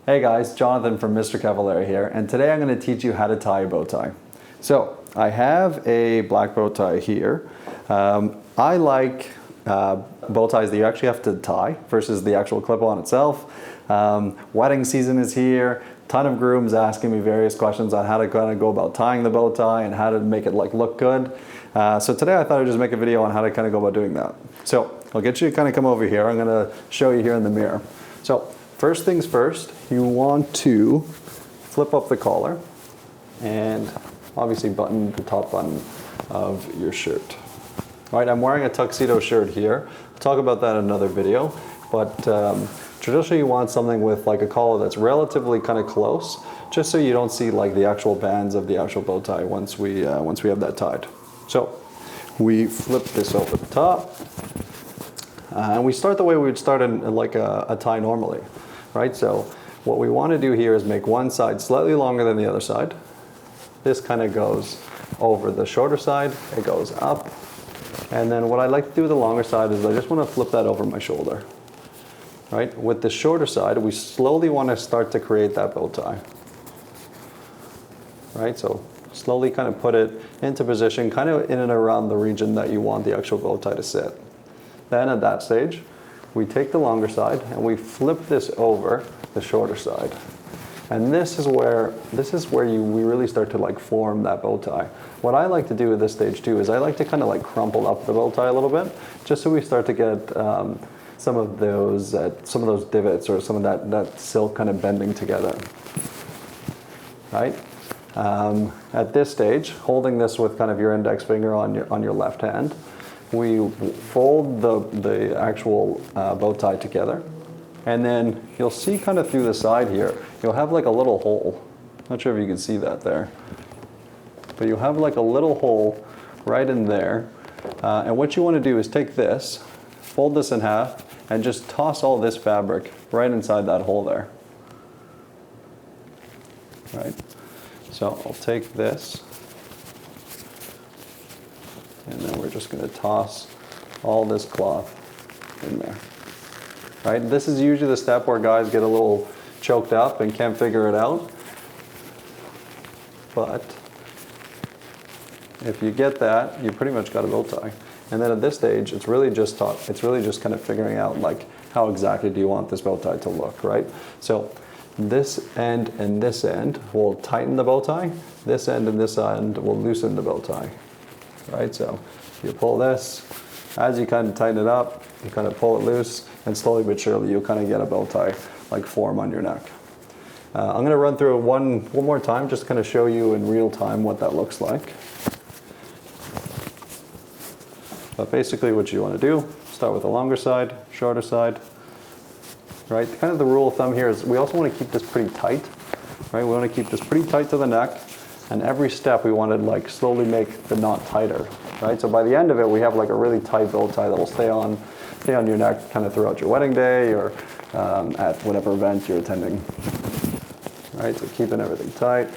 Hey guys, Jonathan from Mr. Cavaliere here, and today I'm going to teach you how to tie a bow tie. So, I have a black bow tie here. I like bow ties that you actually have to tie versus the actual clip-on itself. Wedding season is here. Ton of grooms asking me various questions on how to kind of go about tying the bow tie and how to make it look good. So today I thought I'd just make a video on how to kind of go about doing that. So I'll get you to kind of come over here. I'm going to show you here in the mirror. So first things first, you want to flip up the collar and obviously button the top button of your shirt. All right, I'm wearing a tuxedo shirt here. I'll talk about that in another video, but traditionally you want something with like a collar that's relatively kind of close, just so you don't see like the actual bands of the actual bow tie once we have that tied. So we flip this over the top, and we start the way we would start in like a tie normally, right? So what we want to do here is make one side slightly longer than the other side. This kind of goes over the shorter side, it goes up, and then what I like to do with the longer side is I just want to flip that over my shoulder. Right? With the shorter side, we slowly want to start to create that bow tie. Right? So slowly kind of put it into position, kind of in and around the region that you want the actual bow tie to sit. Then at that stage, we take the longer side and we flip this over the shorter side. And this is where we really start to like form that bow tie. What I like to do at this stage too is I like to kind of like crumple up the bow tie a little bit, just so we start to get some of those divots or some of that silk kind of bending together, right? At this stage, holding this with kind of your index finger on your left hand, we fold the actual bow tie together, and then you'll see kind of through the side here, you'll have like a little hole. Not sure if you can see that there, but you'll have like a little hole right in there, and what you want to do is take this, fold this in half, and just toss all this fabric right inside that hole there. Right? So I'll take this, and then we're just going to toss all this cloth in there. Right? This is usually the step where guys get a little choked up and can't figure it out. But if you get that, you pretty much got a bow tie. And then at this stage, it's really just kind of figuring out like how exactly do you want this bow tie to look, right? So this end and this end will tighten the bow tie. This end and this end will loosen the bow tie, right? So you pull this, as you kind of tighten it up, you kind of pull it loose, and slowly but surely you'll kind of get a bow tie like form on your neck. I'm going to run through it one more time, just to kind of show you in real time what that looks like. But basically what you want to do, start with the longer side, shorter side, right? Kind of the rule of thumb here is we also want to keep this pretty tight, right? We want to keep this pretty tight to the neck, and every step we want to like slowly make the knot tighter, right? So by the end of it, we have like a really tight bow tie that will stay on your neck kind of throughout your wedding day or at whatever event you're attending, right? So keeping everything tight,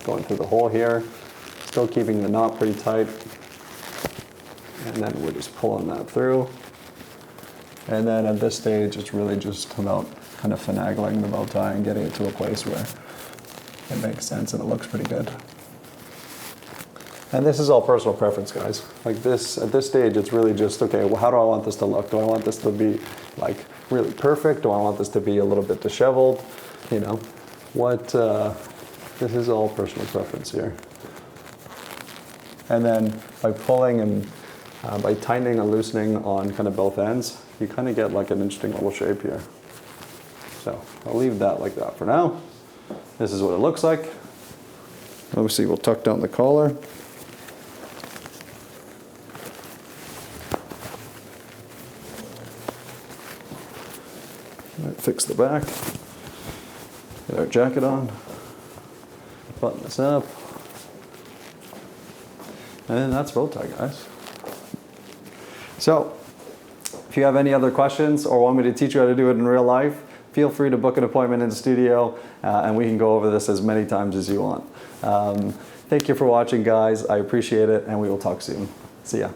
going through the hole here, still keeping the knot pretty tight. And then we're just pulling that through. And then at this stage, it's really just about kind of finagling the bow tie and getting it to a place where it makes sense and it looks pretty good. And this is all personal preference, guys. Like this, at this stage, it's really just, okay, well, how do I want this to look? Do I want this to be like really perfect? Do I want this to be a little bit disheveled? You know, this is all personal preference here. And then by pulling and by tightening and loosening on kind of both ends, you kind of get like an interesting little shape here. So I'll leave that like that for now. This is what it looks like. Obviously we'll tuck down the collar. Fix the back. Get our jacket on. Button this up. And then that's bow tie, guys. So, if you have any other questions or want me to teach you how to do it in real life, feel free to book an appointment in the studio and we can go over this as many times as you want. Thank you for watching, guys. I appreciate it, and we will talk soon. See ya.